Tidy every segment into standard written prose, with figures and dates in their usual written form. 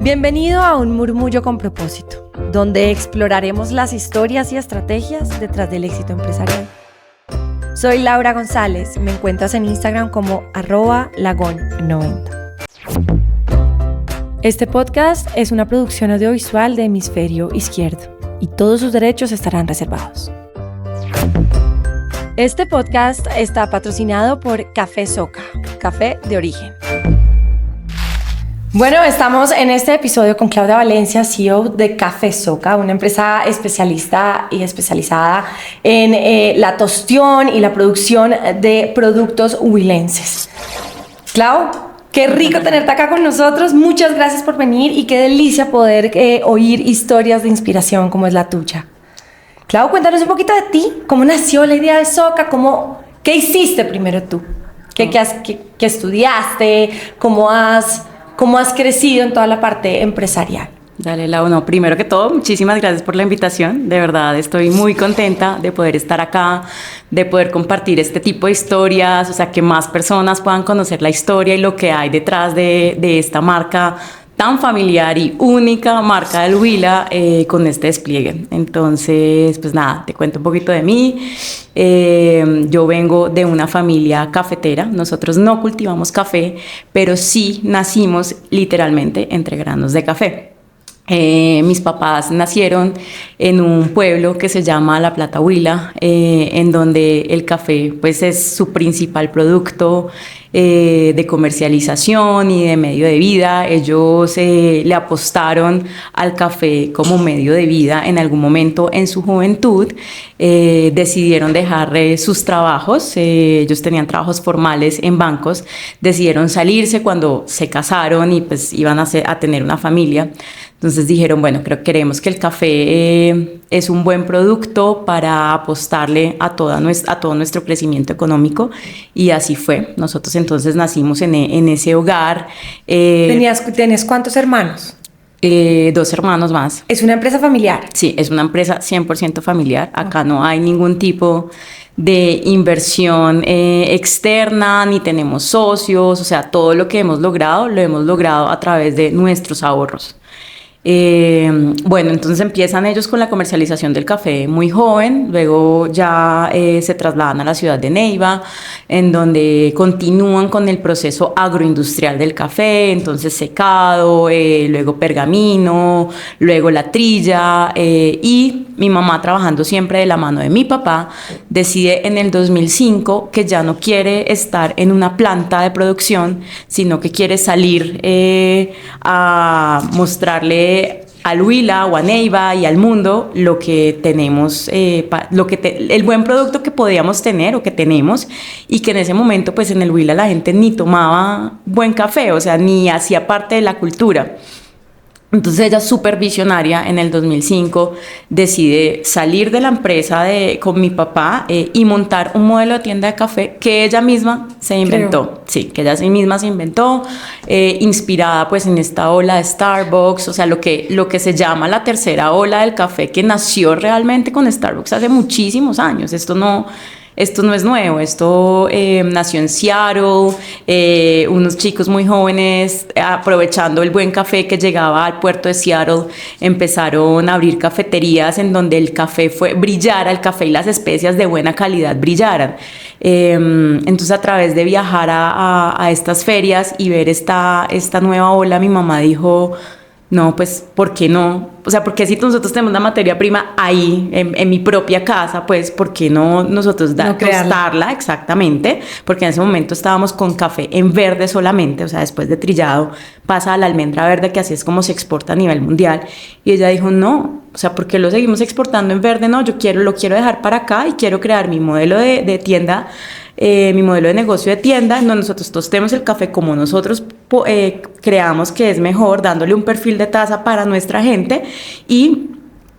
Bienvenido a Un Murmullo con Propósito, donde exploraremos las historias y estrategias detrás del éxito empresarial. Soy Laura González, me encuentras en Instagram como @lagon90. Este podcast es una producción audiovisual de Hemisferio Izquierdo y todos sus derechos estarán reservados. Este podcast está patrocinado por Café Soca, café de origen. Bueno, estamos en este episodio con Claudia Valencia, CEO de Café Soca, una empresa especialista y especializada en la tostión y la producción de productos huilenses. Clau, qué rico tenerte acá con nosotros. Muchas gracias por venir y qué delicia poder oír historias de inspiración como es la tuya. Clau, cuéntanos un poquito de ti. ¿Cómo nació la idea de Soca? ¿Qué hiciste primero tú? ¿Qué estudiaste? ¿Cómo has crecido en toda la parte empresarial? Dale, Lau. No, primero que todo, muchísimas gracias por la invitación. De verdad, estoy muy contenta de poder estar acá, de poder compartir este tipo de historias, o sea, que más personas puedan conocer la historia y lo que hay detrás de esta marca tan familiar y única, marca del Huila, con este despliegue. Entonces, pues nada, te cuento un poquito de mí. Yo vengo de una familia cafetera. Nosotros no cultivamos café, pero sí nacimos literalmente entre granos de café. Mis papás nacieron en un pueblo que se llama La Plata, Huila, en donde el café pues es su principal producto de comercialización y de medio de vida. Ellos le apostaron al café como medio de vida en algún momento en su juventud. Decidieron dejar sus trabajos. Ellos tenían trabajos formales en bancos. Decidieron salirse cuando se casaron y pues iban a tener una familia. Entonces dijeron, bueno, queremos que el café es un buen producto para apostarle a todo nuestro crecimiento económico, y así fue. Nosotros entonces nacimos en ese hogar. ¿Tenías cuántos hermanos? 2 hermanos más. ¿Es una empresa familiar? Sí, es una empresa 100% familiar. Acá no hay ningún tipo de inversión externa, ni tenemos socios. O sea, todo lo que lo hemos logrado a través de nuestros ahorros. Bueno, entonces empiezan ellos con la comercialización del café muy joven, luego ya se trasladan a la ciudad de Neiva, en donde continúan con el proceso agroindustrial del café, entonces secado, luego pergamino, luego la trilla, y mi mamá, trabajando siempre de la mano de mi papá, decide en el 2005 que ya no quiere estar en una planta de producción, sino que quiere salir a mostrarle al Huila o a Neiva y al mundo lo que tenemos, el buen producto que podíamos tener o que tenemos, y que en ese momento pues en el Huila la gente ni tomaba buen café, o sea, ni hacía parte de la cultura. Entonces ella, súper visionaria, en el 2005 decide salir de la empresa con mi papá y montar un modelo de tienda de café que ella misma se inventó. Creo. Sí, que ella misma se inventó, inspirada pues en esta ola de Starbucks, o sea, lo que se llama la tercera ola del café, que nació realmente con Starbucks hace muchísimos años. Esto no es nuevo, esto nació en Seattle. Unos chicos muy jóvenes, aprovechando el buen café que llegaba al puerto de Seattle, empezaron a abrir cafeterías en donde el café brillara, el café y las especias de buena calidad brillaran. Entonces, a través de viajar a estas ferias y ver esta nueva ola, mi mamá dijo, no, pues, ¿por qué no? O sea, porque si nosotros tenemos la materia prima ahí, en mi propia casa, pues, ¿por qué no nosotros tostarla? Exactamente, porque en ese momento estábamos con café en verde solamente, o sea, después de trillado pasa a la almendra verde, que así es como se exporta a nivel mundial. Y ella dijo, no, o sea, ¿por qué lo seguimos exportando en verde? No, lo quiero dejar para acá y quiero crear mi modelo de tienda, mi modelo de negocio de tienda, en donde nosotros tostemos el café como nosotros creamos que es mejor, dándole un perfil de taza para nuestra gente. Y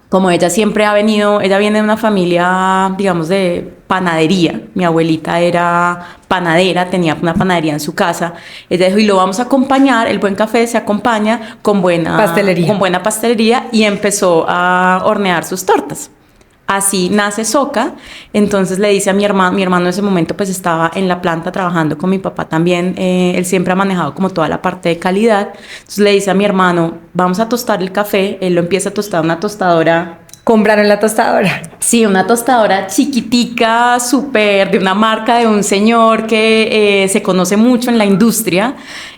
como ella viene de una familia, digamos, de panadería. Mi abuelita era panadera, tenía una panadería en su casa. Ella dijo, y lo vamos a acompañar, el buen café se acompaña con buena pastelería, y empezó a hornear sus tortas. Así nace Soca. Entonces le dice a mi hermano en ese momento pues estaba en la planta trabajando con mi papá también, él siempre ha manejado como toda la parte de calidad, entonces le dice a mi hermano, vamos a tostar el café, él lo empieza a tostar una tostadora. ¿Compraron la tostadora? Sí, una tostadora chiquitica, súper, de una marca de un señor que se conoce mucho en la industria,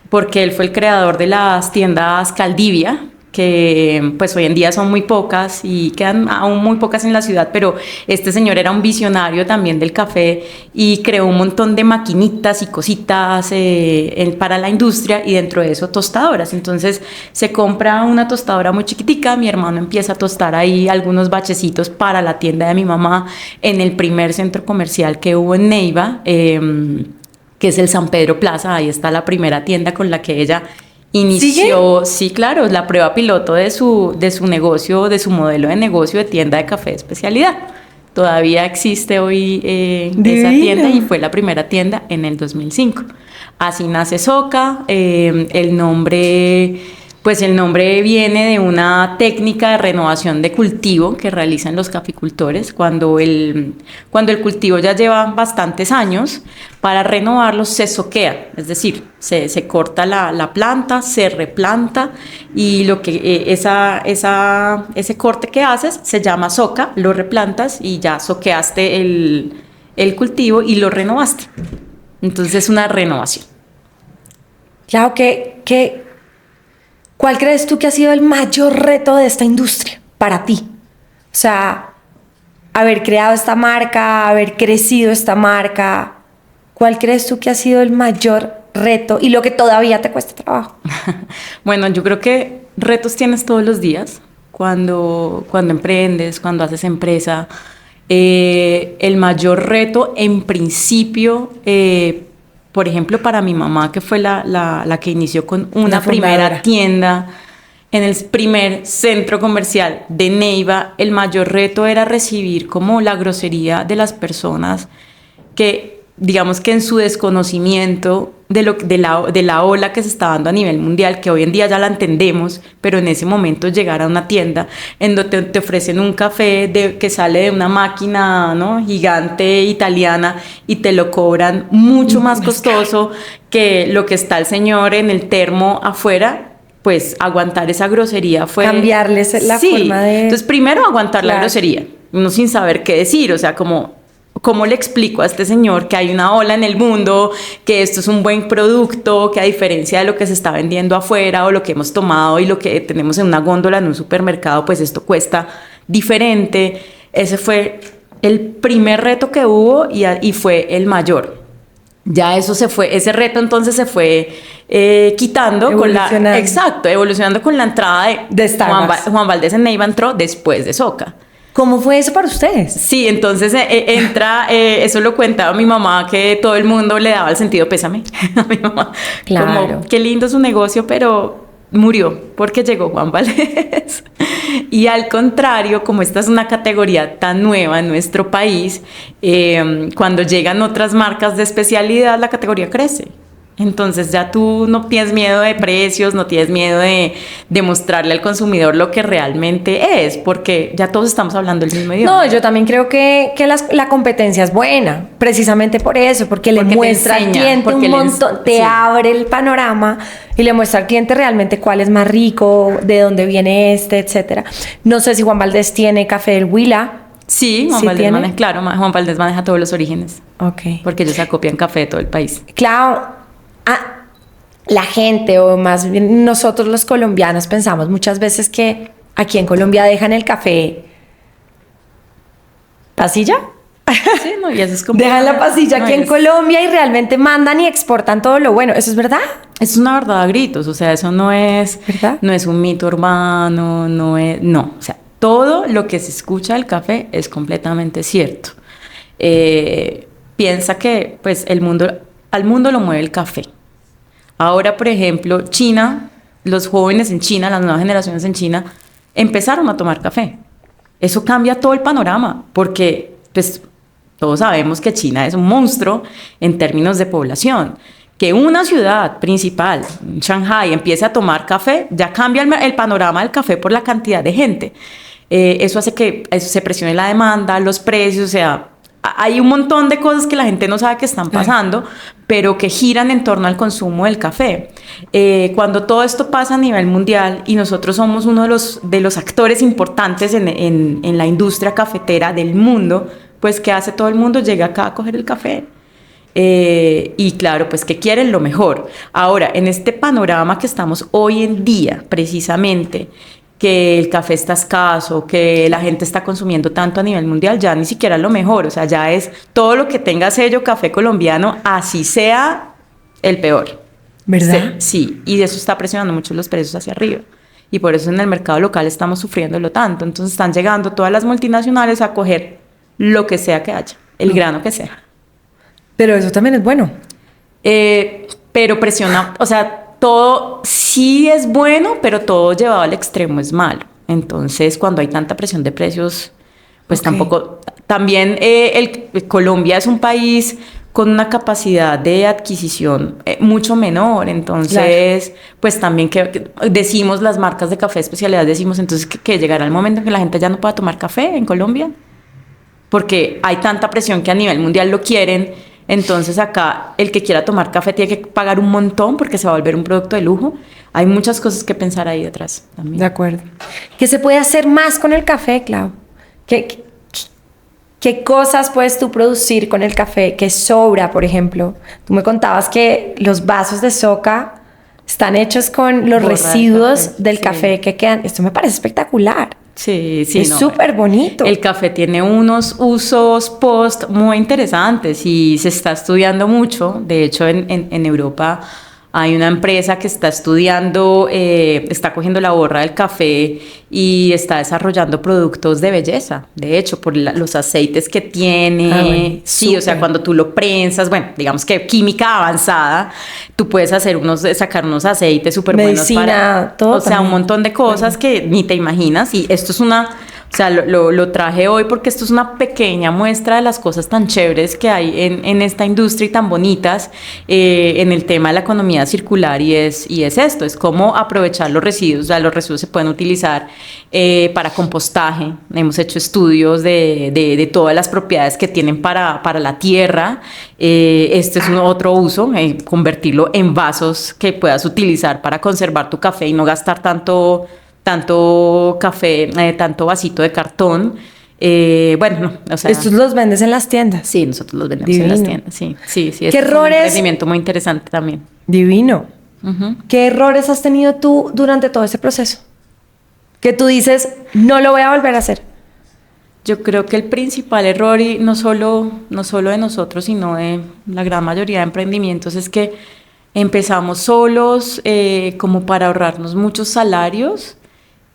porque él fue el creador de las tiendas Caldivia, que pues hoy en día son muy pocas y quedan aún muy pocas en la ciudad, pero este señor era un visionario también del café y creó un montón de maquinitas y cositas para la industria, y dentro de eso tostadoras. Entonces se compra una tostadora muy chiquitica, mi hermano empieza a tostar ahí algunos bachecitos para la tienda de mi mamá en el primer centro comercial que hubo en Neiva, que es el San Pedro Plaza. Ahí está la primera tienda con la que ella inició. ¿Sigue? Sí, claro, la prueba piloto de su negocio, de su modelo de negocio de tienda de café de especialidad. Todavía existe hoy esa tienda, y fue la primera tienda en el 2005. Así nace Soca. El nombre viene de una técnica de renovación de cultivo que realizan los caficultores cuando el cultivo ya lleva bastantes años. Para renovarlo se soquea, es decir, se corta la planta, se replanta, y lo que ese corte que haces se llama soca, lo replantas y ya soqueaste el cultivo y lo renovaste. Entonces es una renovación. Claro, ¿cuál crees tú que ha sido el mayor reto de esta industria para ti? O sea, haber creado esta marca, haber crecido esta marca. ¿Cuál crees tú que ha sido el mayor reto y lo que todavía te cuesta trabajo? Bueno, yo creo que retos tienes todos los días cuando emprendes, cuando haces empresa. El mayor reto, en principio, por ejemplo, para mi mamá, que fue la que inició con una primera tienda en el primer centro comercial de Neiva, el mayor reto era recibir como la grosería de las personas que, digamos que en su desconocimiento de la ola que se está dando a nivel mundial, que hoy en día ya la entendemos, pero en ese momento llegar a una tienda en donde te ofrecen un café que sale de una máquina, ¿no?, gigante italiana, y te lo cobran mucho más costoso que lo que está el señor en el termo afuera. Pues aguantar esa grosería fue... Cambiarles la forma de... Entonces primero aguantar la grosería, uno sin saber qué decir, o sea, ¿cómo le explico a este señor que hay una ola en el mundo, que esto es un buen producto, que a diferencia de lo que se está vendiendo afuera o lo que hemos tomado y lo que tenemos en una góndola en un supermercado, pues esto cuesta diferente? Ese fue el primer reto que hubo y fue el mayor. Ya eso se fue, ese reto entonces se fue quitando evolucionando con la entrada de Juan Valdez en Neiva. Entró después de Soca. ¿Cómo fue eso para ustedes? Sí, entonces eso lo cuentaba mi mamá, que todo el mundo le daba el sentido pésame a mi mamá. Claro. Como, qué lindo su negocio, pero murió porque llegó Juan Valdez. Y al contrario, como esta es una categoría tan nueva en nuestro país, cuando llegan otras marcas de especialidad, la categoría crece. Entonces ya tú no tienes miedo de precios, no tienes miedo de mostrarle al consumidor lo que realmente es, porque ya todos estamos hablando el mismo idioma. No, yo también creo que la competencia es buena, precisamente por eso, porque le muestra al cliente un montón, te abre el panorama y le muestra al cliente realmente cuál es más rico, de dónde viene etcétera. No sé si Juan Valdez tiene café del Huila. Sí, Juan Valdez maneja todos los orígenes. Okay. Porque ellos acopian café de todo el país. Claro. La gente, o más bien nosotros los colombianos, pensamos muchas veces que aquí en Colombia dejan el café pasilla. Sí, no, y eso es como... Dejan la pasilla aquí en Colombia y realmente mandan y exportan todo lo bueno. ¿Eso es verdad? Es una verdad a gritos, o sea, eso no es... ¿Verdad? No es un mito urbano, no, o sea, todo lo que se escucha del café es completamente cierto. Piensa que, pues, al mundo lo mueve el café. Ahora, por ejemplo, China, los jóvenes en China, las nuevas generaciones en China, empezaron a tomar café. Eso cambia todo el panorama, porque pues, todos sabemos que China es un monstruo en términos de población. Que una ciudad principal, Shanghái, empiece a tomar café, ya cambia el panorama del café por la cantidad de gente. Eso hace que se presione la demanda, los precios, o sea, hay un montón de cosas que la gente no sabe que están pasando, pero que giran en torno al consumo del café. Cuando todo esto pasa a nivel mundial y nosotros somos uno de los actores importantes en la industria cafetera del mundo, pues ¿qué hace todo el mundo? Llega acá a coger el café. Y claro, pues que quieren lo mejor. Ahora, en este panorama que estamos hoy en día, precisamente, que el café está escaso, que la gente está consumiendo tanto a nivel mundial, ya ni siquiera lo mejor, o sea, ya es todo lo que tenga sello café colombiano, así sea el peor. ¿Verdad? Sí, y eso está presionando mucho los precios hacia arriba. Y por eso en el mercado local estamos sufriéndolo tanto. Entonces están llegando todas las multinacionales a coger lo que sea que haya, el grano que sea. Pero eso también es bueno. Pero presiona, o sea, todo sí es bueno, pero todo llevado al extremo es malo. Entonces, cuando hay tanta presión de precios, pues tampoco... También Colombia es un país con una capacidad de adquisición mucho menor. Entonces, pues también que decimos las marcas de café de especialidad, decimos entonces que llegará el momento en que la gente ya no pueda tomar café en Colombia. Porque hay tanta presión que a nivel mundial lo quieren. Entonces acá el que quiera tomar café tiene que pagar un montón porque se va a volver un producto de lujo. Hay muchas cosas que pensar ahí detrás también. De acuerdo. ¿Qué se puede hacer más con el café, Clau? ¿Qué cosas puedes tú producir con el café? ¿Qué sobra, por ejemplo? Tú me contabas que los vasos de Soca están hechos con los residuos del café que quedan. Esto me parece espectacular. Sí, sí. Es súper bonito. El café tiene unos usos post muy interesantes y se está estudiando mucho. De hecho, en Europa hay una empresa que está estudiando, está cogiendo la borra del café y está desarrollando productos de belleza. De hecho, por los aceites que tiene. Bueno, sí, súper. o sea, cuando tú lo prensas, bueno, digamos que química avanzada, tú puedes sacar unos aceites súper buenos Medicina, todo o sea, también. un montón de cosas que ni te imaginas. Y esto es o sea, lo traje hoy porque esto es una pequeña muestra de las cosas tan chéveres que hay en esta industria y tan bonitas en el tema de la economía circular y es esto, es cómo aprovechar los residuos. O sea, los residuos se pueden utilizar para compostaje. Hemos hecho estudios de todas las propiedades que tienen para la tierra. Este es otro uso, convertirlo en vasos que puedas utilizar para conservar tu café y no gastar tanto café, tanto vasito de cartón. Bueno, no, o sea... ¿Estos los vendes en las tiendas? Sí, nosotros los vendemos Divino. en las tiendas, sí. ¿Qué Este errores? Es un emprendimiento muy interesante también. Divino. Uh-huh. ¿Qué errores has tenido tú durante todo ese proceso? Que tú dices, no lo voy a volver a hacer. Yo creo que el principal error, y no solo de nosotros, sino de la gran mayoría de emprendimientos, es que empezamos solos como para ahorrarnos muchos salarios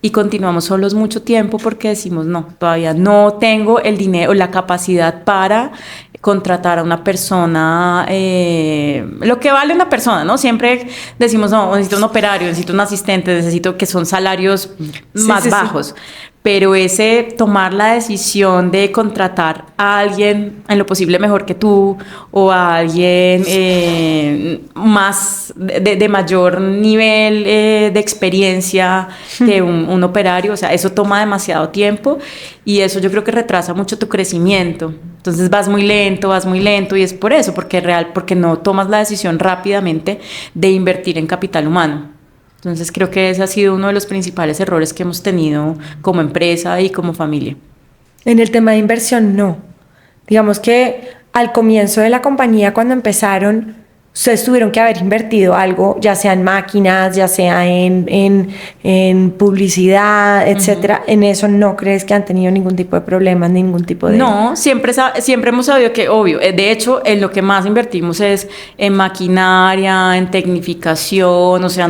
y continuamos solos mucho tiempo porque decimos, no, todavía no tengo el dinero, la capacidad para contratar a una persona, lo que vale una persona, ¿no? Siempre decimos, no, necesito un operario, necesito un asistente, necesito que son salarios más bajos. Pero tomar la decisión de contratar a alguien en lo posible mejor que tú o a alguien más de mayor nivel de experiencia que un operario, o sea, eso toma demasiado tiempo y eso yo creo que retrasa mucho tu crecimiento. Entonces vas muy lento y es por eso, porque no tomas la decisión rápidamente de invertir en capital humano. Entonces creo que ese ha sido uno de los principales errores que hemos tenido como empresa y como familia. En el tema de inversión, no. Digamos que al comienzo de la compañía, cuando empezaron, ustedes tuvieron que haber invertido algo, ya sea en máquinas, ya sea en publicidad, etcétera. ¿En eso no crees que han tenido ningún tipo de problemas, ningún tipo de...? No, siempre hemos sabido que, obvio, de hecho, en lo que más invertimos es en maquinaria, en tecnificación, o sea,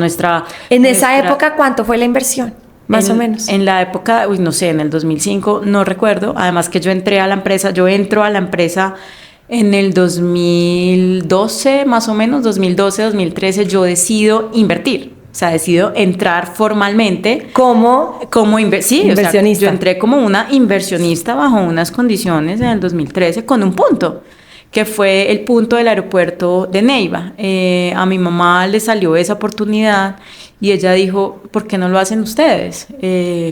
En esa época, ¿cuánto fue la inversión? Más o menos. En la época, no sé, en el 2005, no recuerdo. Además que yo entro a la empresa en el 2012, más o menos, 2012, 2013, yo decido invertir. O sea, decido entrar formalmente. ¿Cómo? Sí, inversionista. O sea, yo entré como una inversionista bajo unas condiciones en el 2013 con un punto, que fue el punto del aeropuerto de Neiva. A mi mamá le salió esa oportunidad y ella dijo, ¿por qué no lo hacen ustedes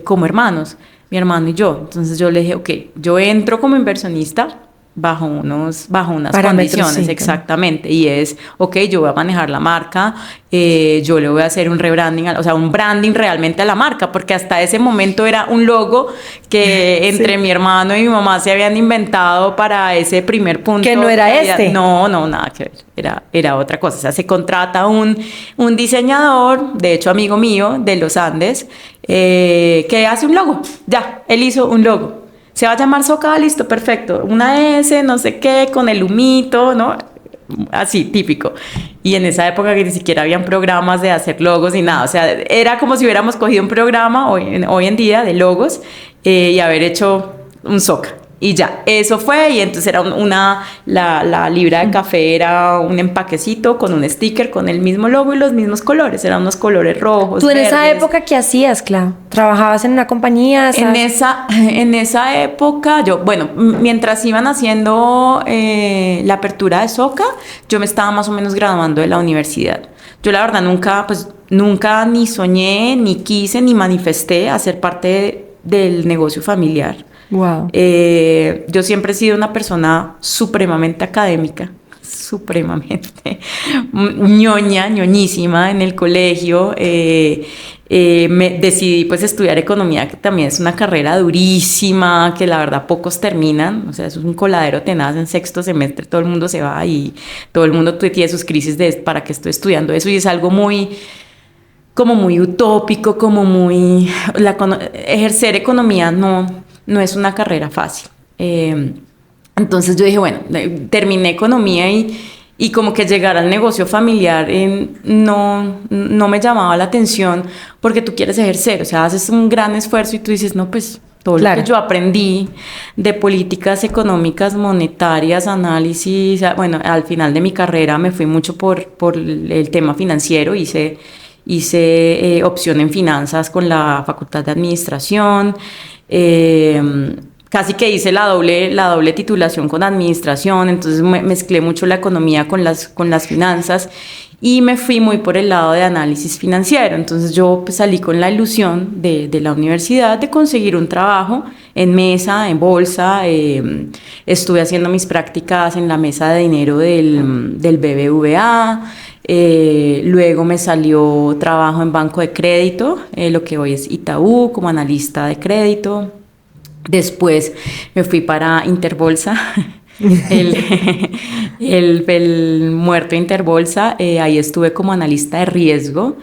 como hermanos? mi hermano y yo. Entonces yo le dije, ok, yo entro como inversionista bajo unas Parámetros, condiciones, sí, exactamente, y es, ok, yo voy a manejar la marca, yo le voy a hacer un rebranding, o sea, un branding realmente a la marca, porque hasta ese momento era un logo que entre Sí. mi hermano y mi mamá se habían inventado para ese primer punto. Que no era este. No, nada que ver, era otra cosa, o sea, se contrata un diseñador, de hecho amigo mío, de los Andes, que hace un logo, ya, él hizo un logo. Se va a llamar Soca, listo, perfecto. Una S, no sé qué, con el humito, ¿no? Así, típico. Y en esa época que ni siquiera habían programas de hacer logos ni nada. O sea, era como si hubiéramos cogido un programa hoy en día de logos y haber hecho un Soca. Y ya, eso fue, y entonces era la libra de café era un empaquecito con un sticker con el mismo logo y los mismos colores, eran unos colores rojos, ¿Tú en esa verdes. época qué hacías, Clau? ¿Trabajabas en una compañía? En esa época, bueno, mientras iban haciendo la apertura de Soca, yo me estaba más o menos graduando de la universidad. Yo la verdad nunca ni soñé, ni quise, ni manifesté hacer parte del negocio familiar. Wow. Yo siempre he sido una persona supremamente académica, supremamente ñoñísima en el colegio. Me decidí pues estudiar economía, que también es una carrera durísima, que la verdad pocos terminan, o sea, es un coladero tenaz. En sexto semestre todo el mundo se va y todo el mundo tiene sus crisis de para qué estoy estudiando eso, y es algo como muy utópico, ejercer economía no es una carrera fácil. Entonces yo dije, bueno, terminé economía y como que llegar al negocio familiar no me llamaba la atención, porque tú quieres ejercer, o sea, haces un gran esfuerzo y tú dices, no, pues todo Claro. lo que yo aprendí de políticas económicas, monetarias, análisis, bueno, al final de mi carrera me fui mucho por el tema financiero, hice opción en finanzas con la Facultad de Administración. Casi que hice la doble titulación con administración, entonces mezclé mucho la economía con las finanzas y me fui muy por el lado de análisis financiero. Entonces yo pues, salí con la ilusión de la universidad de conseguir un trabajo en mesa, en bolsa. Estuve haciendo mis prácticas en la mesa de dinero del BBVA. Luego me salió trabajo en banco de crédito, lo que hoy es Itaú, como analista de crédito. Después me fui para Interbolsa, el muerto Interbolsa. Ahí estuve como analista de riesgo.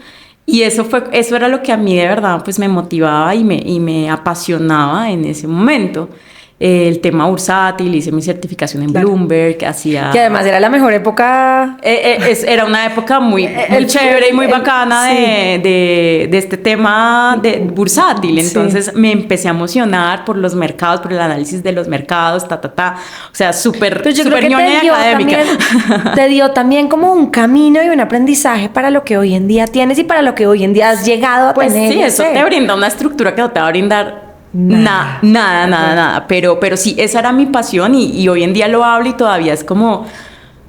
Y eso era lo que a mí de verdad pues me motivaba y me apasionaba en ese momento. El tema bursátil, hice mi certificación en Bloomberg, Que además era la mejor época. Era una época muy chévere y muy bacana sí. de este tema de bursátil. Entonces me empecé a emocionar por los mercados, por el análisis de los mercados, O sea, súper ñoña y académica. Te dio también como un camino y un aprendizaje para lo que hoy en día tienes y para lo que hoy en día has llegado a pues tener. Sí, eso te brinda una estructura que no te va a brindar nada. Pero sí, esa era mi pasión y hoy en día lo hablo y todavía es como,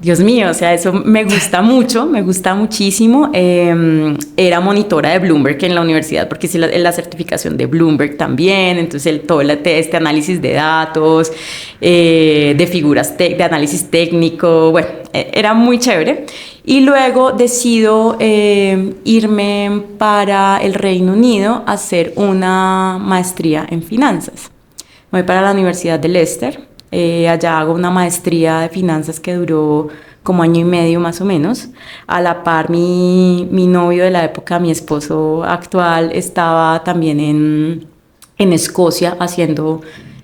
Dios mío, o sea, eso me gusta mucho, me gusta muchísimo. Era monitora de Bloomberg en la universidad porque hice la certificación de Bloomberg también, entonces todo este análisis de datos, de figuras, de análisis técnico, bueno, era muy chévere. Y luego decido irme para el Reino Unido a hacer una maestría en finanzas. Me voy para la Universidad de Leicester. Allá hago una maestría de finanzas que duró como año y medio más o menos. A la par mi novio de la época, mi esposo actual, estaba también en Escocia haciendo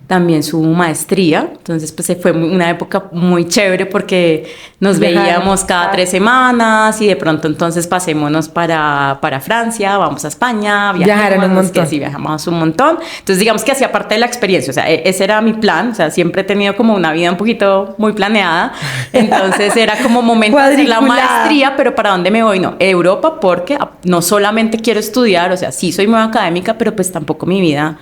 también su maestría. Entonces pues fue una época muy chévere porque nos veíamos cada 3 semanas y de pronto entonces pasémonos para Francia, vamos a España, viajaron un montón. Sí, viajamos un montón. Entonces digamos que hacía parte de la experiencia, o sea, ese era mi plan, o sea, siempre he tenido como una vida un poquito muy planeada, entonces era como momento de hacer la maestría, pero ¿para dónde me voy? No, Europa, porque no solamente quiero estudiar, o sea, sí soy muy académica, pero pues tampoco mi vida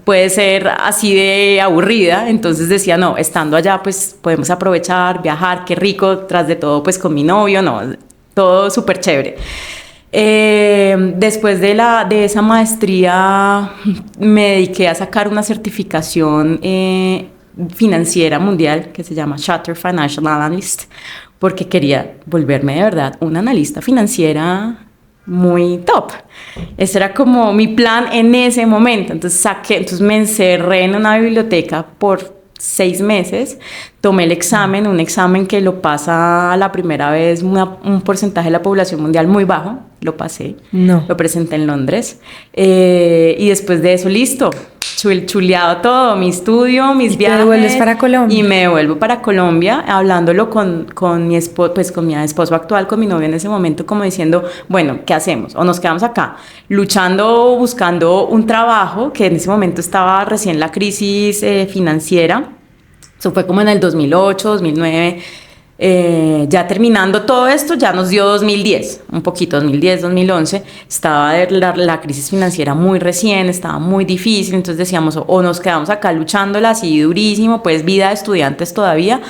puede ser así de aburrida. Entonces decía, no, estando allá pues podemos aprovechar, viajar, qué rico, tras de todo pues con mi novio, no, todo súper chévere. Después de esa maestría me dediqué a sacar una certificación financiera mundial que se llama Chartered Financial Analyst, porque quería volverme de verdad una analista financiera muy top. Ese era como mi plan en ese momento. Entonces me encerré en una biblioteca por 6 meses, tomé el examen, un examen que lo pasa la primera vez un porcentaje de la población mundial muy bajo, lo pasé, lo presenté en Londres, y después de eso, listo, chuleado todo, mi estudio, mis viajes. ¿Te devuelves para Colombia? Y me devuelvo para Colombia, hablándolo con mi esposo, pues con mi esposo actual, con mi novio en ese momento, como diciendo, bueno, ¿qué hacemos? O nos quedamos acá, luchando, buscando un trabajo, que en ese momento estaba recién la crisis financiera. Eso fue como en el 2008, 2009. Ya terminando todo esto, ya nos dio 2010, un poquito, 2010, 2011, estaba la crisis financiera muy recién, estaba muy difícil, entonces decíamos, o nos quedamos acá luchándola así durísimo, pues vida de estudiantes todavía,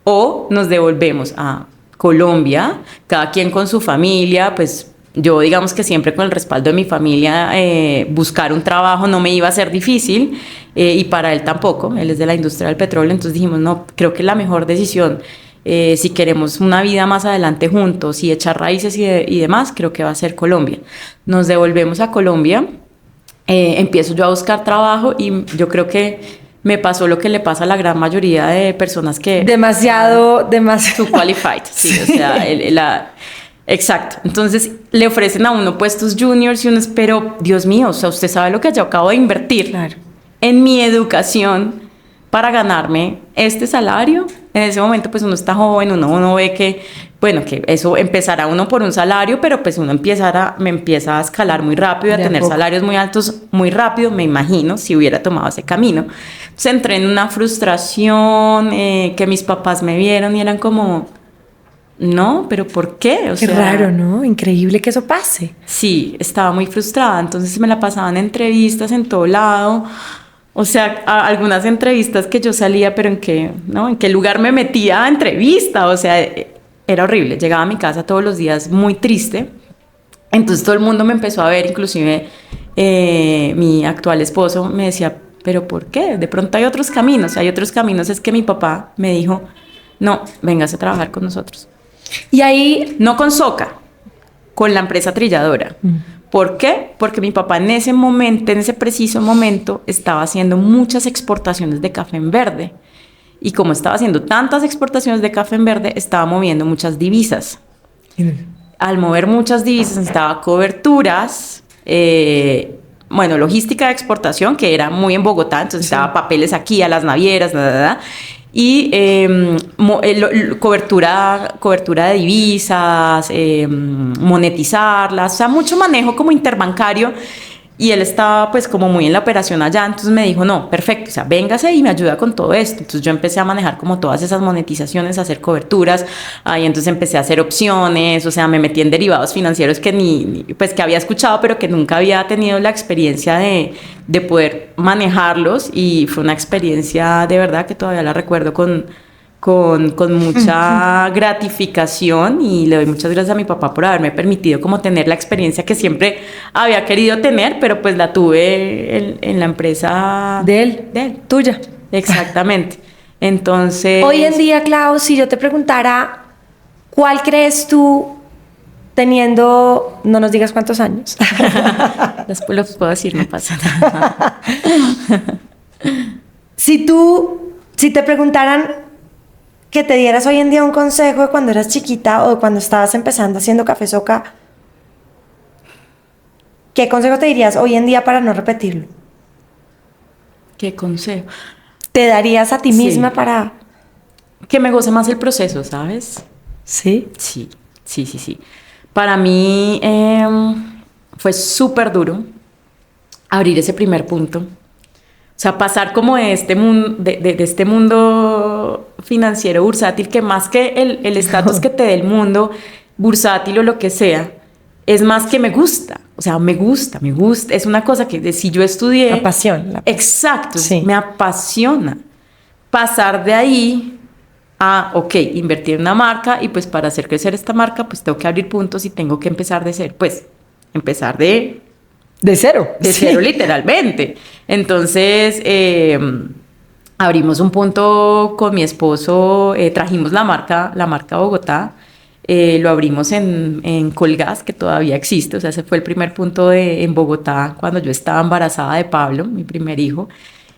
o nos devolvemos a Colombia, cada quien con su familia, pues yo digamos que siempre con el respaldo de mi familia, buscar un trabajo no me iba a ser difícil, y para él tampoco, él es de la industria del petróleo, entonces dijimos, no, creo que es la mejor decisión. Si queremos una vida más adelante juntos y echar raíces y demás, creo que va a ser Colombia. Nos devolvemos a Colombia, empiezo yo a buscar trabajo y yo creo que me pasó lo que le pasa a la gran mayoría de personas que... Demasiado. Too qualified, sí, o sea, exacto. Entonces le ofrecen a uno puestos juniors y uno pero Dios mío, o sea, usted sabe lo que yo acabo de invertir en mi educación para ganarme este salario. En ese momento pues uno está joven, uno ve que, bueno, que eso empezará uno por un salario, pero pues uno me empieza a escalar muy rápido, a tener salarios muy altos muy rápido, me imagino, si hubiera tomado ese camino. Entonces entré en una frustración, que mis papás me vieron y eran como... No, pero ¿por qué? Qué raro, ¿no? Increíble que eso pase. Sí, estaba muy frustrada, entonces me la pasaba en entrevistas en todo lado. O sea, algunas entrevistas que yo salía, pero ¿en qué lugar me metía a entrevista? O sea, era horrible. Llegaba a mi casa todos los días muy triste. Entonces todo el mundo me empezó a ver, inclusive mi actual esposo me decía, ¿pero por qué? De pronto hay otros caminos. Hay otros caminos. Es que mi papá me dijo, no, véngase a trabajar con nosotros. Y ahí... No con Soca, con la empresa trilladora. ¿Por qué? Porque mi papá en ese momento, en ese preciso momento, estaba haciendo muchas exportaciones de café en verde. Y como estaba haciendo tantas exportaciones de café en verde, estaba moviendo muchas divisas. Al mover muchas divisas necesitaba coberturas, logística de exportación, que era muy en Bogotá, entonces necesitaba papeles aquí a las navieras, y cobertura de divisas, monetizarlas, o sea, mucho manejo como interbancario, y él estaba pues como muy en la operación allá, entonces me dijo, no, perfecto, o sea, véngase y me ayuda con todo esto. Entonces yo empecé a manejar como todas esas monetizaciones, a hacer coberturas, ahí entonces empecé a hacer opciones, o sea, me metí en derivados financieros que que había escuchado, pero que nunca había tenido la experiencia de poder manejarlos, y fue una experiencia de verdad que todavía la recuerdo con mucha gratificación, y le doy muchas gracias a mi papá por haberme permitido como tener la experiencia que siempre había querido tener, pero pues la tuve en la empresa de él, tuya. Exactamente. Entonces... Hoy en día, Clau, si yo te preguntara, ¿cuál crees tú, teniendo, no nos digas cuántos años? Después los puedo decir, no pasa nada. Si te preguntaran que te dieras hoy en día un consejo de cuando eras chiquita o de cuando estabas empezando haciendo Café Soca, ¿qué consejo te dirías hoy en día para no repetirlo? ¿Qué consejo? ¿Te darías a ti misma para...? Que me goce más el proceso, ¿sabes? ¿Sí? Sí. Para mí fue súper duro abrir ese primer punto. O sea, pasar como de este mundo financiero bursátil, que más que el estatus que te dé el mundo bursátil o lo que sea, es más que me gusta. O sea, me gusta. Es una cosa que si yo estudié... La pasión. Exacto, sí. Me apasiona. Pasar de ahí ok, invertir en una marca y pues para hacer crecer esta marca pues tengo que abrir puntos y tengo que empezar de cero, pues empezar de cero. De cero literalmente. Entonces abrimos un punto con mi esposo, trajimos la marca a Bogotá, lo abrimos en Colgas, que todavía existe, o sea, ese fue el primer punto en Bogotá cuando yo estaba embarazada de Pablo, mi primer hijo.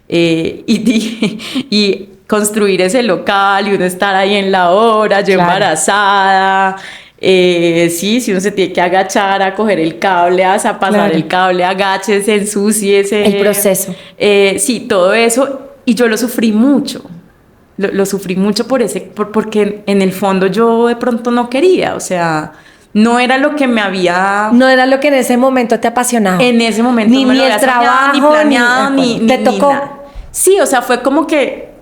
Y construir ese local y uno estar ahí en la hora, yo embarazada. Sí, si uno se tiene que agachar a coger el cable, a pasar el cable, agáchese, ensúciese. El proceso. Sí, todo eso. Y yo lo sufrí mucho. Lo sufrí mucho porque en el fondo yo de pronto no quería, o sea, no era lo que me había... No era lo que en ese momento te apasionaba. En ese momento ni el trabajo, ni planeado, ni te tocó. Nada. Sí, o sea, fue como que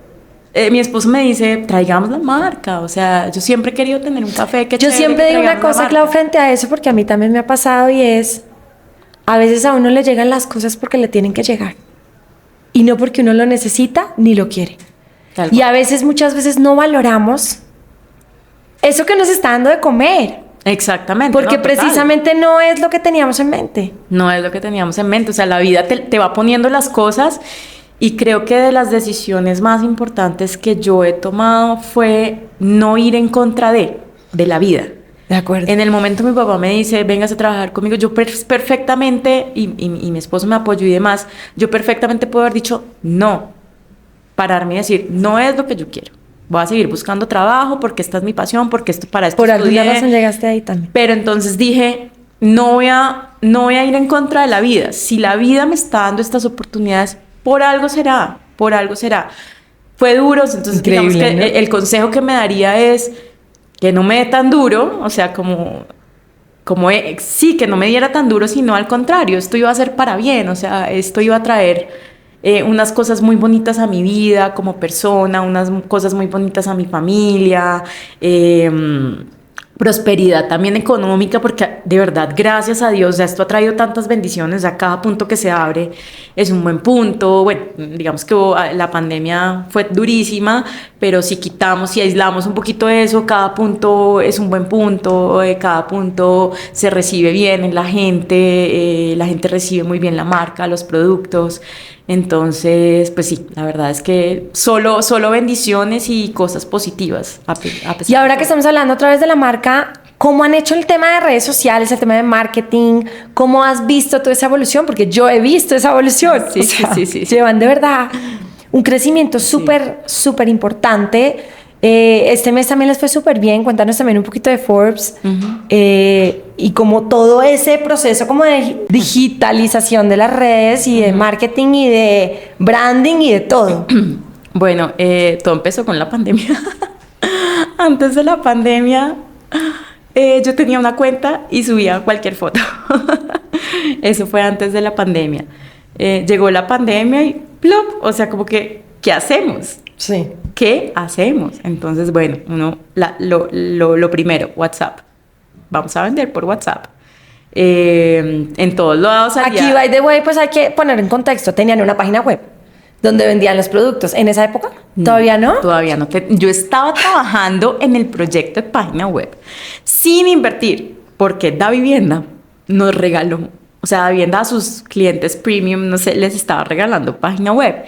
mi esposo me dice, traigamos la marca, o sea, yo siempre he querido tener un café que... Yo siempre digo una cosa, Clau, frente a eso, porque a mí también me ha pasado y es, a veces a uno le llegan las cosas porque le tienen que llegar y no porque uno lo necesita ni lo quiere. Y a veces, muchas veces no valoramos eso que nos está dando de comer. Exactamente. Porque precisamente no es lo que teníamos en mente. No es lo que teníamos en mente, o sea, la vida te va poniendo las cosas. Y creo que de las decisiones más importantes que yo he tomado fue no ir en contra de la vida. De acuerdo. En el momento mi papá me dice, véngase a trabajar conmigo, yo perfectamente, y mi esposo me apoyó y demás, yo perfectamente puedo haber dicho no, pararme y decir, no es lo que yo quiero. Voy a seguir buscando trabajo porque esta es mi pasión, porque esto para esto estudié. Por alguna razón llegaste ahí también. Pero entonces dije, no voy a ir en contra de la vida. Si la vida me está dando estas oportunidades, por algo será. Fue duro, entonces increíble, digamos que ¿no? el consejo que me daría es que no me dé tan duro, o sea, sí, que no me diera tan duro, sino al contrario, esto iba a ser para bien, o sea, esto iba a traer unas cosas muy bonitas a mi vida como persona, unas cosas muy bonitas a mi familia, prosperidad también económica, porque de verdad, gracias a Dios, ya esto ha traído tantas bendiciones, a cada punto que se abre es un buen punto. Bueno, digamos que la pandemia fue durísima, pero si quitamos y aislamos un poquito eso, cada punto es un buen punto, cada punto se recibe bien en la gente recibe muy bien la marca, los productos. Entonces, pues sí, la verdad es que solo bendiciones y cosas positivas. Y ahora que estamos hablando otra vez de la marca, ¿cómo han hecho el tema de redes sociales, el tema de marketing? ¿Cómo has visto toda esa evolución? Porque yo he visto esa evolución. Sí, sí. Llevan de verdad un crecimiento súper importante. Este mes también les fue súper bien. Cuéntanos también un poquito de Forbes. Y como todo ese proceso como de digitalización de las redes y de marketing y de branding y de todo. Bueno, todo empezó con la pandemia. Antes de la pandemia, yo tenía una cuenta y subía cualquier foto. Eso fue antes de la pandemia. Llegó la pandemia y ¡plop! O sea, como que, ¿qué hacemos? Sí. ¿Qué hacemos? Entonces, bueno, lo primero, WhatsApp. Vamos a vender por WhatsApp. En todos lados salía... Aquí, by the way, pues hay que poner en contexto. Tenían una página web donde vendían los productos. ¿En esa época? ¿Todavía no? Todavía no. Yo estaba trabajando en el proyecto de página web sin invertir, porque Davivienda nos regaló, o sea, Davivienda a sus clientes premium, no sé, les estaba regalando página web.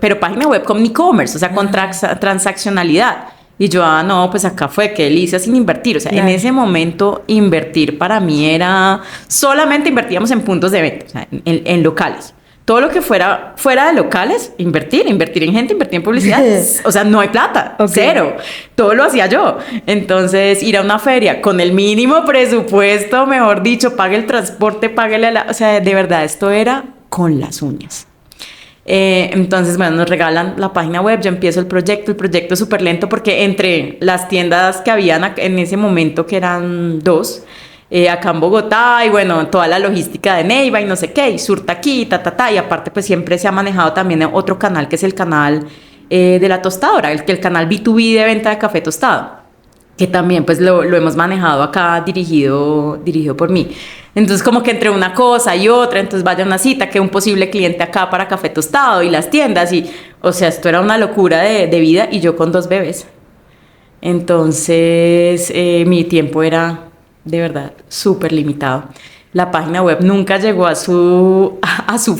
Pero página web con e-commerce, o sea, con transaccionalidad. Y yo, no, pues acá fue, qué delicia sin invertir. O sea, en ese momento invertir para mí era, solamente invertíamos en puntos de venta, o sea, en locales. Todo lo que fuera de locales, invertir en gente, invertir en publicidad. O sea, no hay plata, cero. Todo lo hacía yo. Entonces, ir a una feria con el mínimo presupuesto, mejor dicho, pague el transporte, páguele o sea, de verdad, esto era con las uñas. Entonces, bueno, nos regalan la página web, yo empiezo el proyecto es súper lento porque entre las tiendas que habían en ese momento, que eran 2, acá en Bogotá, y bueno, toda la logística de Neiva y no sé qué, y surta aquí, y aparte pues siempre se ha manejado también otro canal que es el canal de la tostadora, el canal B2B de venta de café tostado, que también pues lo hemos manejado acá dirigido por mí. Entonces como que entre una cosa y otra, entonces vaya una cita, que un posible cliente acá para café tostado y las tiendas, y o sea, esto era una locura de vida, y yo con 2 bebés. Entonces, mi tiempo era de verdad súper limitado. La página web nunca llegó a su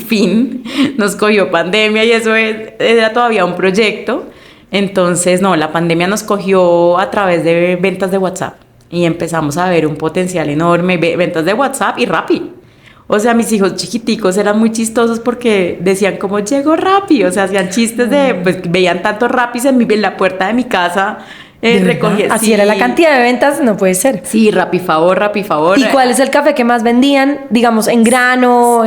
fin. Nos cogió pandemia y eso era todavía un proyecto. Entonces, no, la pandemia nos cogió a través de ventas de WhatsApp y empezamos a ver un potencial enorme, ventas de WhatsApp y Rappi. O sea, mis hijos chiquiticos eran muy chistosos porque decían como llegó Rappi, o sea, hacían chistes de, pues veían tantos Rappis en la puerta de mi casa, recogían. Así era la cantidad de ventas, no puede ser. Sí, Rappi favor, Rappi favor. ¿Y cuál es el café que más vendían? Digamos, en grano.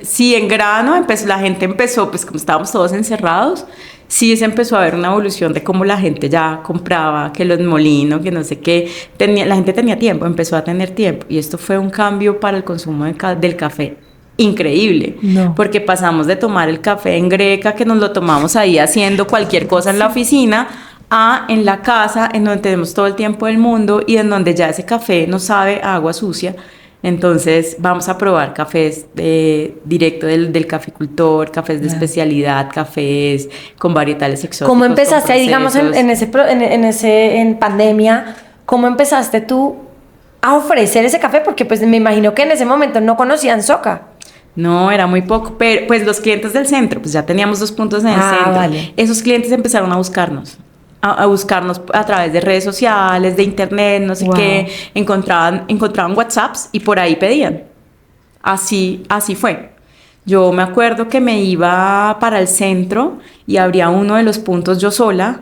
Sí, en grano, la gente empezó, pues como estábamos todos encerrados, sí se empezó a ver una evolución de cómo la gente ya compraba, que los molinos, que no sé qué, la gente tenía tiempo, empezó a tener tiempo, y esto fue un cambio para el consumo del café increíble, porque pasamos de tomar el café en greca, que nos lo tomamos ahí haciendo cualquier cosa en la oficina, a en la casa, en donde tenemos todo el tiempo del mundo y en donde ya ese café no sabe a agua sucia. Entonces vamos a probar cafés directo del caficultor, cafés de especialidad, cafés con varietales exóticos. ¿Cómo empezaste ahí, digamos, en pandemia? ¿Cómo empezaste tú a ofrecer ese café? Porque pues me imagino que en ese momento no conocían Soca. No, era muy poco, pero pues los clientes del centro, pues ya teníamos 2 puntos en el centro. Vale. Esos clientes empezaron a buscarnos. A buscarnos a través de redes sociales, de internet, no sé qué, encontraban WhatsApps y por ahí pedían. Así fue. Yo me acuerdo que me iba para el centro y abría uno de los puntos yo sola,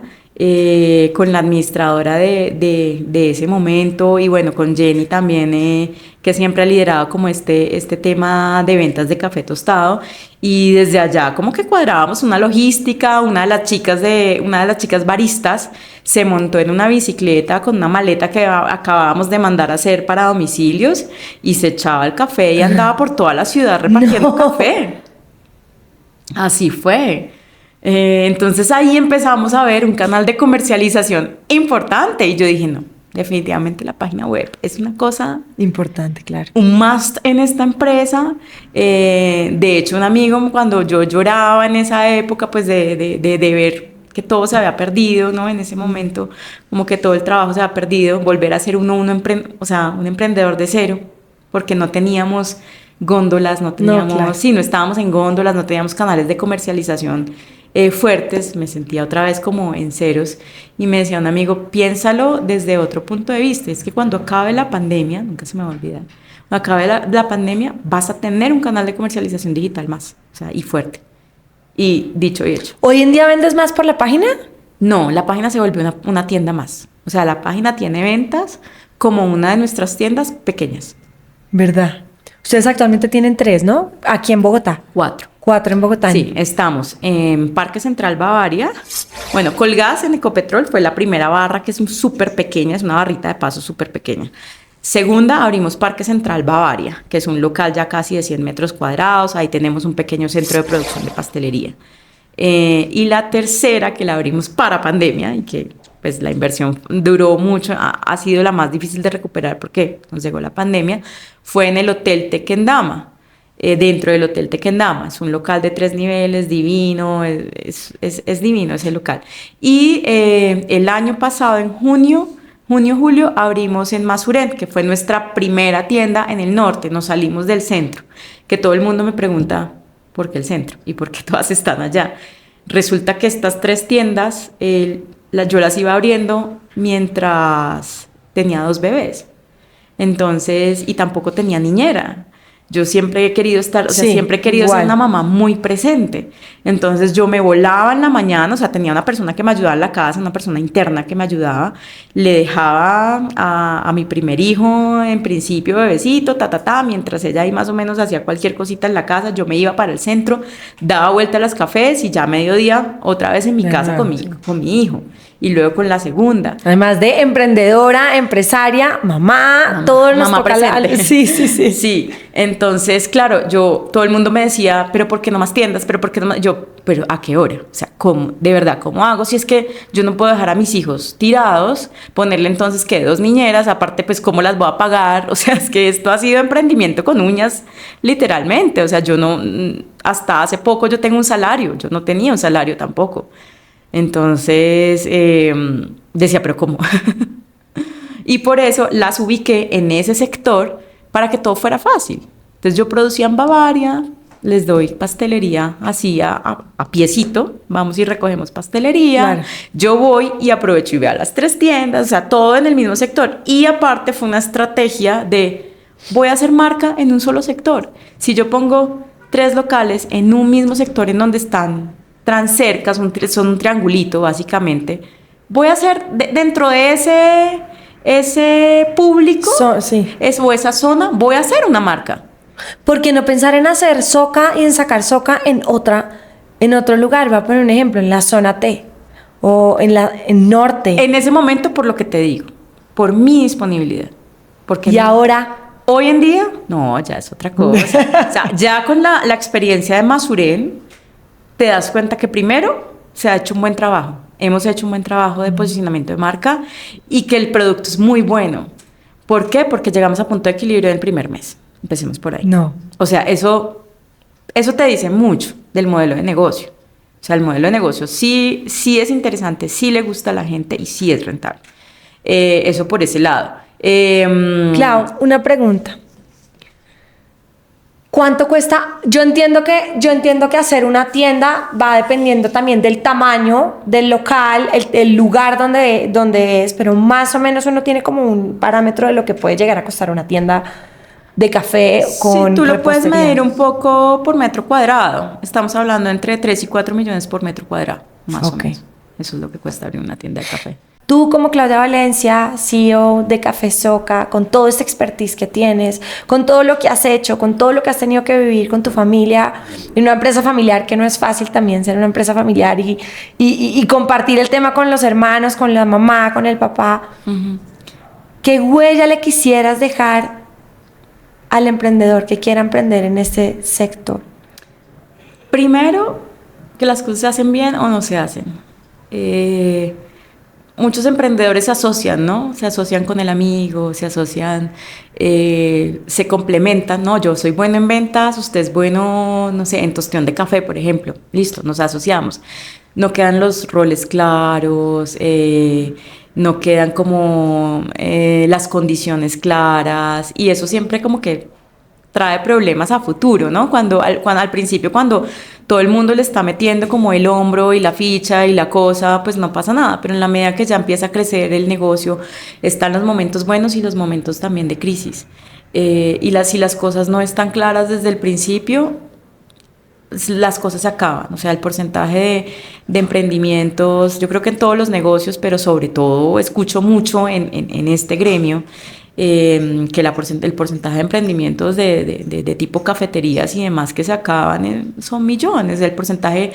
con la administradora de ese momento y bueno, con Jenny también, que siempre ha liderado como este tema de ventas de café tostado, y desde allá como que cuadrábamos una logística. Una de las chicas baristas se montó en una bicicleta con una maleta que acabábamos de mandar a hacer para domicilios y se echaba el café y andaba por toda la ciudad repartiendo café. Así fue. Entonces ahí empezamos a ver un canal de comercialización importante y yo dije, no, definitivamente la página web es una cosa importante, claro, un must en esta empresa. De hecho, un amigo, cuando yo lloraba en esa época, pues de ver que todo se había perdido, ¿no? En ese momento, como que todo el trabajo se había perdido, volver a ser un emprendedor de cero, porque no teníamos góndolas, no estábamos en góndolas, no teníamos canales de comercialización fuertes, me sentía otra vez como en ceros, y me decía un amigo, piénsalo desde otro punto de vista, es que cuando acabe la pandemia, nunca se me va a olvidar, cuando acabe la pandemia vas a tener un canal de comercialización digital más, o sea, y fuerte, y dicho y hecho. ¿Hoy en día vendes más por la página? No, la página se volvió una tienda más, o sea, la página tiene ventas como una de nuestras tiendas pequeñas. ¿Verdad? Ustedes actualmente tienen 3, ¿no? Aquí en Bogotá. 4 en Bogotá. Sí, estamos en Parque Central Bavaria. Bueno, colgadas en Ecopetrol fue la primera barra, que es súper pequeña, es una barrita de paso súper pequeña. Segunda, abrimos Parque Central Bavaria, que es un local ya casi de 100 metros cuadrados. Ahí tenemos un pequeño centro de producción de pastelería. Y la tercera, que la abrimos para pandemia y que pues la inversión duró mucho, ha sido la más difícil de recuperar porque nos llegó la pandemia, fue en el Hotel Tequendama. Dentro del Hotel Tequendama, es un local de 3 niveles, divino, es divino ese local. Y el año pasado, en junio, julio, abrimos en Masuren, que fue nuestra primera tienda en el norte. Nos salimos del centro, que todo el mundo me pregunta ¿por qué el centro? ¿Y por qué todas están allá? Resulta que estas 3 tiendas, yo las iba abriendo mientras tenía 2 bebés. Entonces, y tampoco tenía niñera. Yo siempre he querido siempre he querido ser una mamá muy presente. Entonces yo me volaba en la mañana, o sea, tenía una persona que me ayudaba en la casa, una persona interna que me ayudaba. Le dejaba a mi primer hijo, en principio bebecito, mientras ella ahí más o menos hacía cualquier cosita en la casa, yo me iba para el centro, daba vuelta a los cafés y ya a mediodía otra vez en mi casa con mi hijo. Y luego con la segunda. Además de emprendedora, empresaria, mamá, todo nos mamá toca presente. Sí. Entonces, claro, todo el mundo me decía, pero ¿por qué no más tiendas? Pero ¿por qué no más? Yo, pero ¿a qué hora? O sea, ¿cómo? De verdad, ¿cómo hago? Si es que yo no puedo dejar a mis hijos tirados, ponerle entonces que 2 niñeras, aparte, pues, ¿cómo las voy a pagar? O sea, es que esto ha sido emprendimiento con uñas, literalmente. O sea, hasta hace poco yo tengo un salario, yo no tenía un salario tampoco. Entonces decía, pero ¿cómo? Y por eso las ubiqué en ese sector para que todo fuera fácil. Entonces yo producía en Bavaria, les doy pastelería así a piecito, vamos y recogemos pastelería, Claro. yo voy y aprovecho y veo a las 3 tiendas, o sea, todo en el mismo sector. Y aparte fue una estrategia de voy a hacer marca en un solo sector. Si yo pongo 3 locales en un mismo sector en donde están tan cerca, son un triangulito básicamente, voy a hacer dentro de ese público Sí. o esa zona, voy a hacer una marca. ¿Por qué no pensar en hacer soca y en sacar soca en otro lugar? Voy a poner un ejemplo, en la zona T o en norte. En ese momento, por lo que te digo, por mi disponibilidad. Porque Y ahora, hoy en día, no, ya es otra cosa. O sea, ya con la experiencia de Masuren, te das cuenta que primero se ha hecho un buen trabajo. Hemos hecho un buen trabajo de posicionamiento de marca y que el producto es muy bueno. ¿Por qué? Porque llegamos a punto de equilibrio en el primer mes. Empecemos por ahí. no. O sea, eso te dice mucho del modelo de negocio. O sea, el modelo de negocio sí es interesante, sí le gusta a la gente y sí es rentable. Eso por ese lado. Clau, una pregunta. ¿Cuánto cuesta? Yo entiendo que hacer una tienda va dependiendo también del tamaño del local, el lugar donde es, pero más o menos uno tiene como un parámetro de lo que puede llegar a costar una tienda de café con sí, tú lo puedes repostería. medir un poco por metro cuadrado. Estamos hablando entre 3 y 4 millones por metro cuadrado, más o menos. Eso es lo que cuesta abrir una tienda de café. Tú como Claudia Valencia, CEO de Café Soca, con todo este expertise que tienes, con todo lo que has hecho, con todo lo que has tenido que vivir con tu familia, en una empresa familiar que no es fácil también ser una empresa familiar y compartir el tema con los hermanos, con la mamá, con el papá. Uh-huh. ¿Qué huella le quisieras dejar al emprendedor que quiera emprender en este sector? Primero, que las cosas se hacen bien o no se hacen. Muchos emprendedores se asocian, ¿no? Se asocian con el amigo, se asocian, se complementan, ¿no? Yo soy bueno en ventas, usted es bueno, no sé, en tostión de café, por ejemplo. Listo, nos asociamos. No quedan los roles claros, no quedan como las condiciones claras y eso siempre como que trae problemas a futuro, ¿no? Cuando al principio, cuando todo el mundo le está metiendo como el hombro y la ficha y la cosa, pues no pasa nada, pero en la medida que ya empieza a crecer el negocio, están los momentos buenos y los momentos también de crisis. Si las cosas no están claras desde el principio, las cosas se acaban, o sea, el porcentaje de emprendimientos, yo creo que en todos los negocios, pero sobre todo escucho mucho en este gremio, que el porcentaje de emprendimientos de tipo cafeterías y demás que se acaban son millones. El porcentaje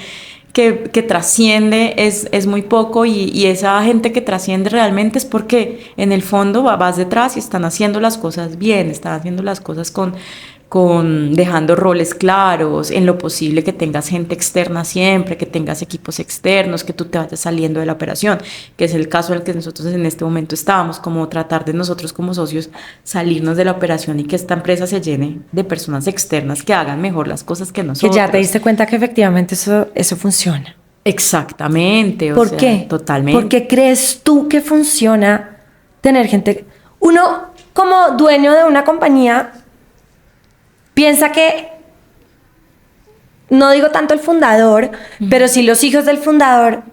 que trasciende es muy poco y esa gente que trasciende realmente es porque en el fondo vas detrás y están haciendo las cosas bien, están haciendo las cosas con dejando roles claros, en lo posible que tengas gente externa siempre, que tengas equipos externos, que tú te vayas saliendo de la operación, que es el caso en el que nosotros en este momento estamos, como tratar de nosotros como socios salirnos de la operación y que esta empresa se llene de personas externas que hagan mejor las cosas que nosotros. Que ya te diste cuenta que efectivamente eso funciona. Exactamente. ¿Por qué? Totalmente. ¿Por qué crees tú que funciona tener gente? Uno, como dueño de una compañía, piensa que, no digo tanto el fundador, pero sí los hijos del fundador,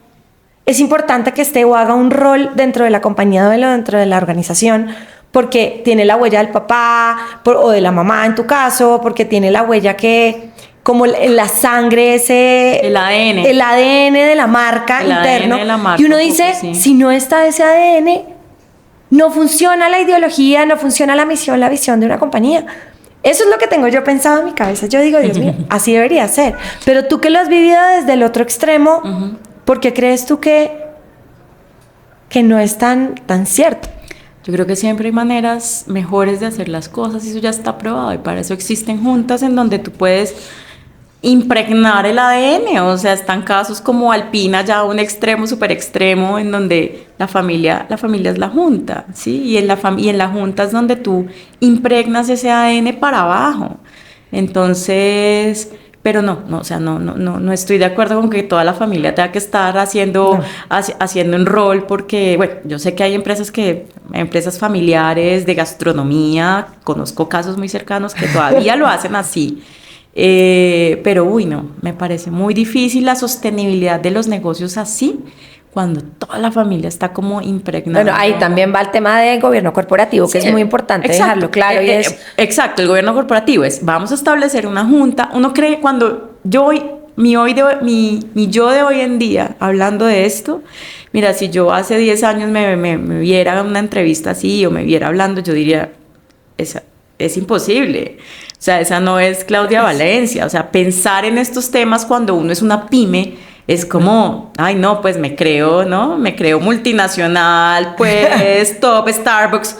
es importante que esté o haga un rol dentro de la compañía o dentro de la organización, porque tiene la huella del papá o de la mamá en tu caso, porque tiene la huella que, como en la sangre, el ADN de la marca interno. ADN de la marca, y uno dice, sí. Si no está ese ADN, no funciona la ideología, no funciona la misión, la visión de una compañía. Eso es lo que tengo yo pensado en mi cabeza. Yo digo, Dios mío, así debería ser. Pero tú que lo has vivido desde el otro extremo, ¿por qué crees tú que no es tan cierto? Yo creo que siempre hay maneras mejores de hacer las cosas y eso ya está probado y para eso existen juntas en donde tú puedes impregnar el ADN, o sea, están casos como Alpina, ya un extremo, súper extremo, en donde la familia es la junta, ¿sí? Y en la junta es donde tú impregnas ese ADN para abajo. Entonces, Pero o sea, no estoy de acuerdo con que toda la familia tenga que estar haciendo un rol, porque, bueno, yo sé que hay empresas familiares de gastronomía, conozco casos muy cercanos que todavía lo hacen así, pero, no, me parece muy difícil la sostenibilidad de los negocios así, cuando toda la familia está como impregnada. Bueno, ahí también va el tema de gobierno corporativo, que es muy importante dejarlo claro. Exacto, el gobierno corporativo vamos a establecer una junta. Uno cree cuando mi yo de hoy en día, hablando de esto, mira, si yo hace 10 años me viera una entrevista así o me viera hablando, yo diría, es imposible. O sea, esa no es Claudia Valencia. O sea, pensar en estos temas cuando uno es una pyme, es como, ay, no, pues me creo multinacional, pues top Starbucks.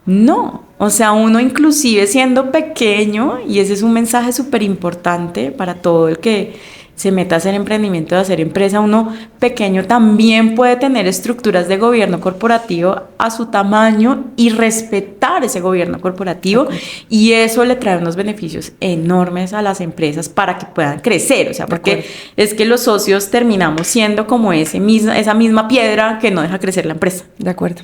No, o sea, uno inclusive siendo pequeño, y ese es un mensaje súper importante para todo el que se meta a hacer emprendimiento, de hacer empresa, uno pequeño también puede tener estructuras de gobierno corporativo a su tamaño y respetar ese gobierno corporativo, y eso le trae unos beneficios enormes a las empresas para que puedan crecer. O sea, porque es que los socios terminamos siendo como esa misma piedra que no deja crecer la empresa. De acuerdo.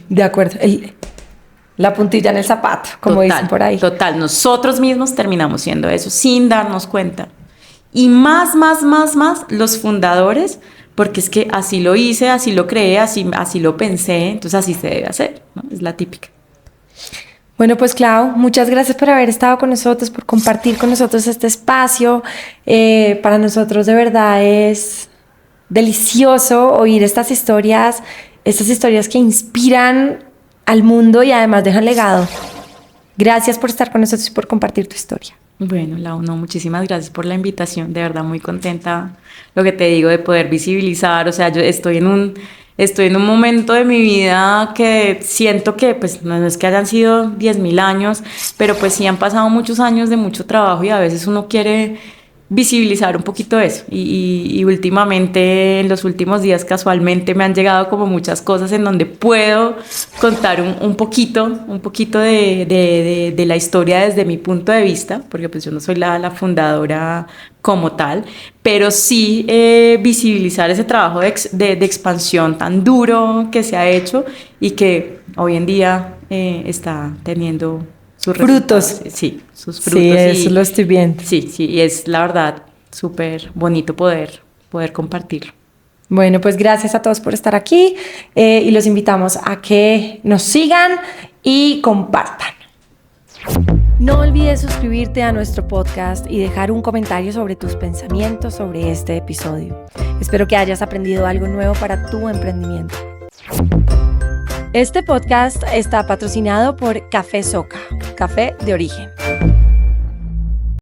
La puntilla en el zapato, como dicen por ahí. Total, nosotros mismos terminamos siendo eso sin darnos cuenta. Y más los fundadores, porque es que así lo hice, así lo creé, así lo pensé, entonces así se debe hacer, ¿no? Es la típica. Bueno, pues Clau, muchas gracias por haber estado con nosotros, por compartir con nosotros este espacio. Para nosotros de verdad es delicioso oír estas historias que inspiran al mundo y además dejan legado. Gracias por estar con nosotros y por compartir tu historia. Bueno, Lau, muchísimas gracias por la invitación, de verdad muy contenta, lo que te digo, de poder visibilizar. O sea, yo estoy en un momento de mi vida que siento que, pues, no es que hayan sido 10.000 años, pero pues sí han pasado muchos años de mucho trabajo, y a veces uno quiere visibilizar un poquito eso, y últimamente, en los últimos días, casualmente me han llegado como muchas cosas en donde puedo contar un poquito de la historia desde mi punto de vista, porque pues yo no soy la fundadora como tal, pero sí visibilizar ese trabajo de expansión tan duro que se ha hecho y que hoy en día está teniendo sus frutos. Sí, sus frutos. Sí, eso lo estoy viendo. Sí, y es la verdad súper bonito poder compartirlo. Bueno, pues gracias a todos por estar aquí, y los invitamos a que nos sigan y compartan. No olvides suscribirte a nuestro podcast y dejar un comentario sobre tus pensamientos sobre este episodio. Espero que hayas aprendido algo nuevo para tu emprendimiento. Este podcast está patrocinado por Café Soca, café de origen.